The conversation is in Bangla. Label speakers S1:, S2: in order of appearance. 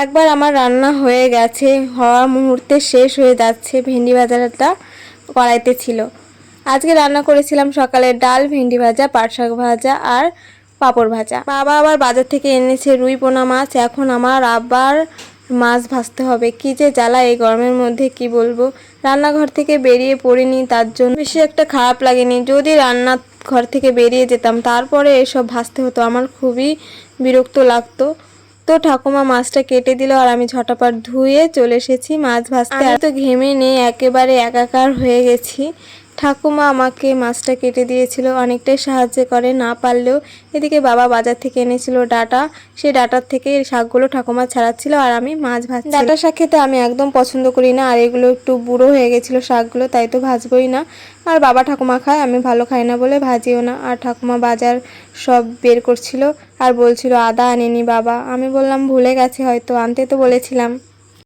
S1: একবার আমার রান্না হয়ে গেছে, হওয়া মুহূর্তে শেষ হয়ে যাচ্ছে। ভেন্ডি ভাজাটা কড়াইতে ছিল। আজকে রান্না করেছিলাম সকালে ডাল, ভেন্ডি ভাজা, পাট শাক ভাজা আর পাঁপড় ভাজা। বাবা আবার বাজার থেকে এনেছে রুই পোনা মাছ। এখন আমার আবার মাছ ভাজতে হবে। কি যে জ্বালা এই গরমের মধ্যে, কি বলবো। রান্নাঘর থেকে বেরিয়ে পড়িনি, তার জন্য বেশি একটা খারাপ লাগেনি। যদি রান্নাঘর থেকে বেরিয়ে যেতাম তারপরে এসব ভাজতে হতো, আমার খুবই বিরক্ত লাগতো। তো ঠাকুমা মাছটা কেটে দিল আর আমি ঝটাপট ধুয়ে চলে এসেছি মাছ ভাজতে। আমি তো ঘেমে নিয়ে একেবারে একাকার হয়ে গেছি। ঠাকুমা আমাকে মাছটা কেটে দিয়েছিল, অনেকটাই সাহায্য করে, না পারলেও। এদিকে বাবা বাজার থেকে এনেছিল ডাঁটা, সেই ডাঁটার থেকে শাকগুলো ঠাকুমা ছাড়াচ্ছিল আর আমি মাছ ভাজছি। ডাঁটা শাক খেতে আমি একদম পছন্দ করি না, আর এগুলো একটু বুড়ো হয়ে গেছিলো শাকগুলো, তাই তো ভাজবই না। আর বাবা ঠাকুমা খায়, আমি ভালো খাই না বলে ভাজিও না। আর ঠাকুমা বাজার সব বের করছিল আর বলছিল আদা আনেনি বাবা। আমি বললাম ভুলে গেছে হয়তো, আনতে তো বলেছিলাম।